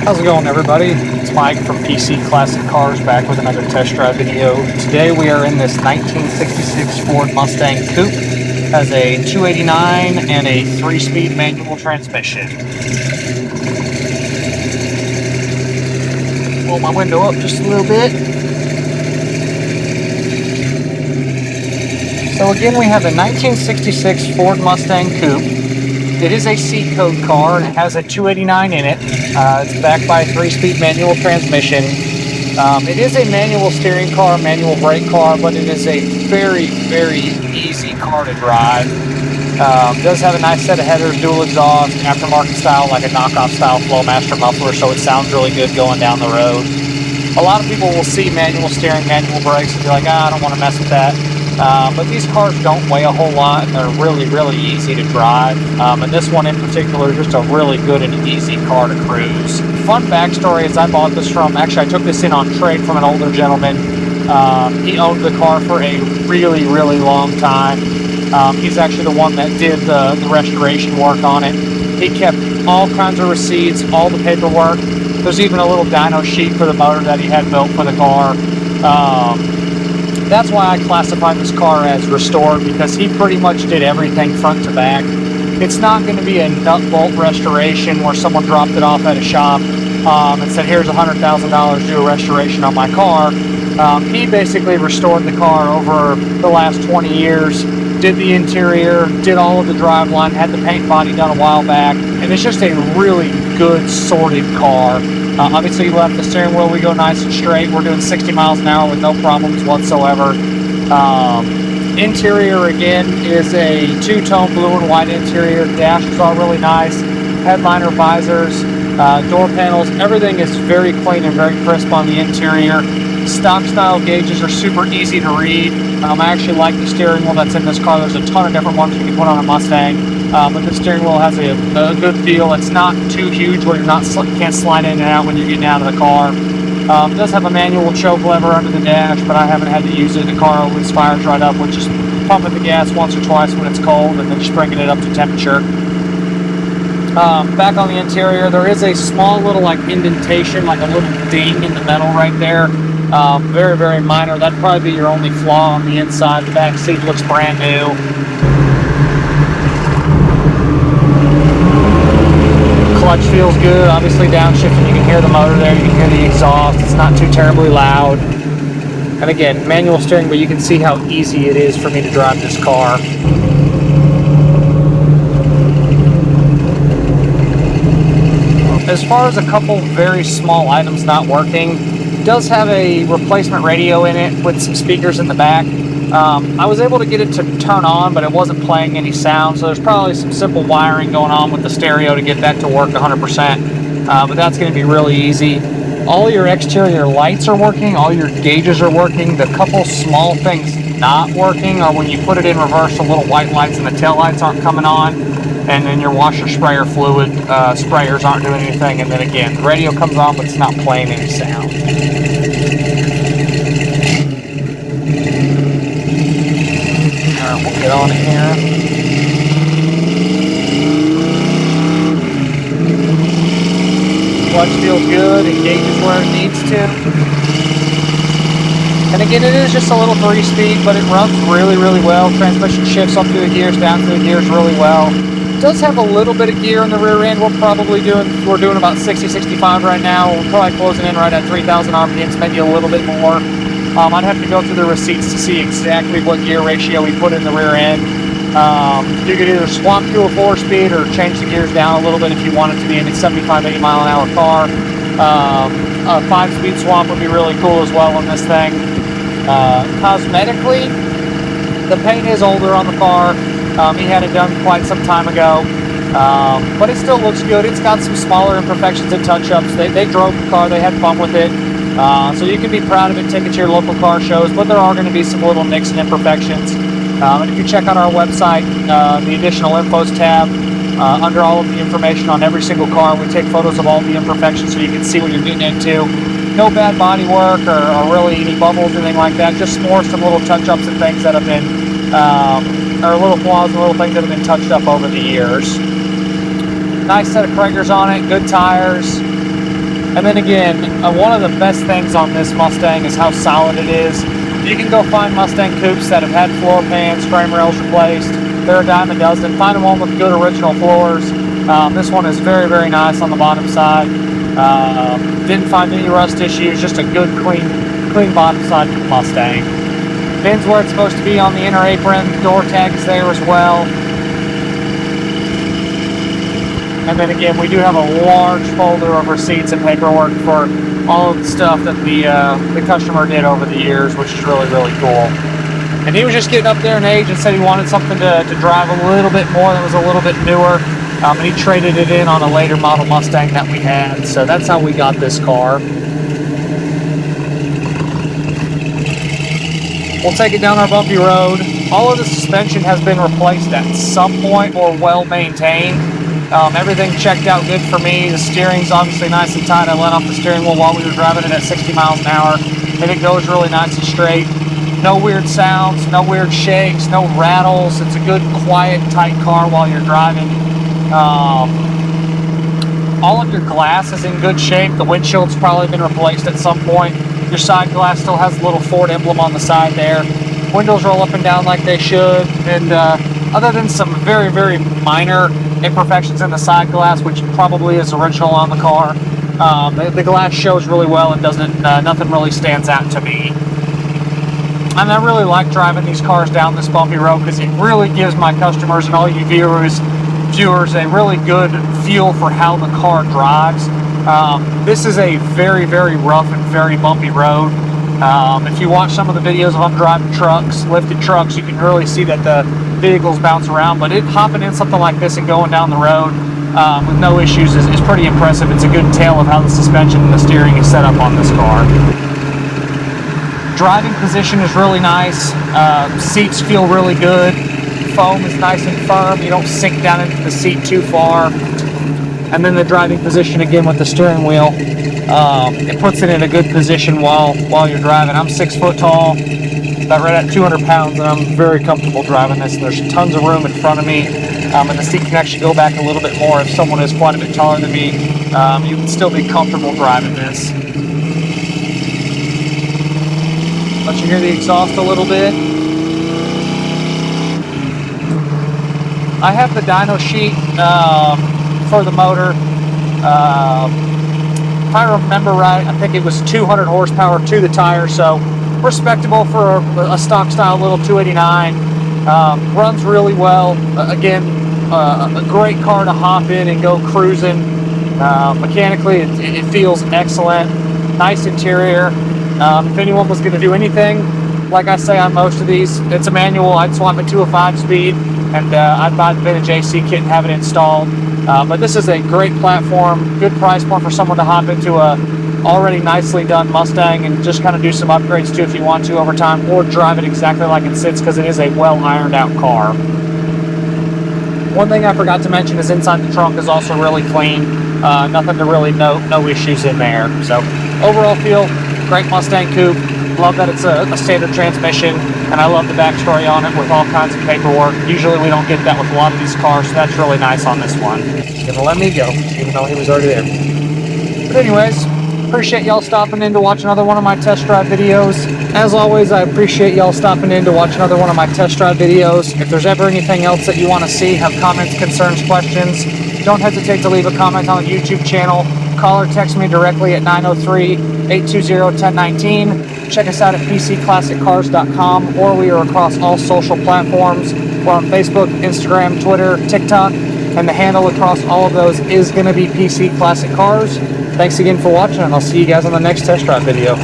How's it going, everybody? It's Mike from PC Classic Cars back with another test drive video. Today we are in this 1966 Ford Mustang Coupe. It has a 289 and a 3-speed manual transmission. Pull my window up just a little bit. So again, we have a 1966 Ford Mustang Coupe. It is a C-code car and it has a 289 in it. It's backed by a 3-speed manual transmission. It is a manual steering car, manual brake car, but it is a very, very easy car to drive. It does have a nice set of headers, dual exhaust, aftermarket style, like a knockoff style Flowmaster muffler, so it sounds really good going down the road. A lot of people will see manual steering, manual brakes and be like, I don't want to mess with that. But these cars don't weigh a whole lot and they're really, really easy to drive. And this one in particular is just a really good and easy car to cruise. Fun backstory is I bought this from, actually I took this in on trade from an older gentleman. He owned the car for a really, really long time. He's actually the one that did the restoration work on it. He kept all kinds of receipts, all the paperwork. There's even a little dyno sheet for the motor that he had built for the car. That's why I classify this car as restored, because he pretty much did everything front to back. It's not going to be a nut bolt restoration where someone dropped it off at a shop and said, here's $100,000 to do a restoration on my car. He basically restored the car over the last 20 years, did the interior, did all of the driveline, had the paint body done a while back, and it's just a really good sorted car. Obviously, left the steering wheel, we go nice and straight. We're doing 60 miles an hour with no problems whatsoever. Interior, again, is a two-tone blue and white interior. Dashes are really nice. Headliner visors, door panels, everything is very clean and very crisp on the interior. Stock style gauges are super easy to read. I actually like the steering wheel that's in this car. There's a ton of different ones you can put on a Mustang, but the steering wheel has a good feel. It's not too huge where you can't slide in and out when you're getting out of the car. It does have a manual choke lever under the dash, but I haven't had to use it. The car always fires right up with just pumping the gas once or twice when it's cold and then just bringing it up to temperature. Back on the interior, there is a small little like indentation, like a little ding in the metal right there. Very, very minor. That'd probably be your only flaw on the inside. The back seat looks brand new. Clutch feels good. Obviously downshifting, you can hear the motor there, you can hear the exhaust. It's not too terribly loud. And again, manual steering, but you can see how easy it is for me to drive this car. As far as a couple very small items not working, it does have a replacement radio in it with some speakers in the back. I was able to get it to turn on, but it wasn't playing any sound, so there's probably some simple wiring going on with the stereo to get that to work 100%, but that's going to be really easy. All your exterior lights are working, all your gauges are working. The couple small things not working are when you put it in reverse, the little white lights and the tail lights aren't coming on, and then your washer sprayer fluid sprayers aren't doing anything, and then again, the radio comes on, but it's not playing any sound. We'll get on here. Clutch feels good, it gauges where it needs to. And again, it is just a little 3-speed, but it runs really, really well. Transmission shifts up through the gears, down through the gears really well. It does have a little bit of gear in the rear end. We're doing about 60, 65 right now. We're probably closing in right at 3,000 RPMs, maybe a little bit more. I'd have to go through the receipts to see exactly what gear ratio we put in the rear end. You could either swap to a 4-speed or change the gears down a little bit if you want it to be in a 75, 80 mile an hour car. A 5-speed swap would be really cool as well on this thing. Cosmetically, the paint is older on the car. He had it done quite some time ago, but it still looks good. It's got some smaller imperfections and touch-ups. They drove the car, they had fun with it. So you can be proud of it, take it to your local car shows, but there are going to be some little nicks and imperfections. And if you check out our website, the additional infos tab, under all of the information on every single car, we take photos of all the imperfections so you can see what you're getting into. No bad body work or really any bubbles or anything like that, just more some little touch-ups and things that have been, or little flaws and little things that have been touched up over the years. Nice set of Kragers on it, good tires. And then again, one of the best things on this Mustang is how solid it is. You can go find Mustang coupes that have had floor pans, frame rails replaced. They're a dime a dozen. Find one with good original floors. This one is very, very nice on the bottom side. Didn't find any rust issues, just a good, clean bottom side Mustang. Pin's where it's supposed to be on the inner apron. Door tag is there as well. And then again, we do have a large folder of receipts and paperwork for all of the stuff that the customer did over the years, which is really, really cool. And he was just getting up there in age and said he wanted something to drive a little bit more that was a little bit newer. And he traded it in on a later model Mustang that we had. So that's how we got this car. We'll take it down our bumpy road. All of the suspension has been replaced at some point or well maintained. Everything checked out good for me. The steering's obviously nice and tight. I let off the steering wheel while we were driving it at 60 miles an hour, and it goes really nice and straight. No weird sounds, no weird shakes, no rattles. It's a good, quiet, tight car while you're driving. All of your glass is in good shape. The windshield's probably been replaced at some point. Your side glass still has a little Ford emblem on the side there. Windows roll up and down like they should, and other than some very, very minor imperfections in the side glass, which probably is original on the car, the glass shows really well and doesn't nothing really stands out to me. And I really like driving these cars down this bumpy road because it really gives my customers and all you viewers a really good feel for how the car drives. This is a very, very rough and very bumpy road. If you watch some of the videos of them driving trucks, lifted trucks, you can really see that the vehicles bounce around, but hopping in something like this and going down the road with no issues is pretty impressive. It's a good tale of how the suspension and the steering is set up on this car. Driving position is really nice. Seats feel really good. Foam is nice and firm. You don't sink down into the seat too far. And then the driving position again with the steering wheel, it puts it in a good position while you're driving. I'm 6 foot tall, about right at 200 pounds, and I'm very comfortable driving this. There's tons of room in front of me, and the seat can actually go back a little bit more if someone is quite a bit taller than me. You can still be comfortable driving this. Let you hear the exhaust a little bit. I have the dyno sheet for the motor. If I remember right, I think it was 200 horsepower to the tire, so respectable for a stock style little 289. Runs really well. Again, a great car to hop in and go cruising. Mechanically, it feels excellent. Nice interior. If anyone was going to do anything, like I say on most of these, it's a manual. I'd swap it to a 5-speed, and I'd buy the vintage AC kit and have it installed. But this is a great platform, good price point for someone to hop into a already nicely done Mustang and just kind of do some upgrades to if you want to over time, or drive it exactly like it sits because it is a well ironed out car. One thing I forgot to mention is inside the trunk is also really clean. Nothing to really note, no issues in there. So overall feel, great Mustang coupe. Love that it's a standard transmission, and I love the backstory on it with all kinds of paperwork. Usually we don't get that with a lot of these cars, so that's really nice on this one. He's gonna let me go, even though he was already there. But anyways, appreciate y'all stopping in to watch another one of my test drive videos. As always, I appreciate y'all stopping in to watch another one of my test drive videos. If there's ever anything else that you want to see, have comments, concerns, questions, don't hesitate to leave a comment on the YouTube channel. Call or text me directly at 903-820-1019. Check us out at pcclassiccars.com, or we are across all social platforms. We're on Facebook, Instagram, Twitter, TikTok, and the handle across all of those is going to be PC Classic Cars. Thanks again for watching, and I'll see you guys on the next test drive video.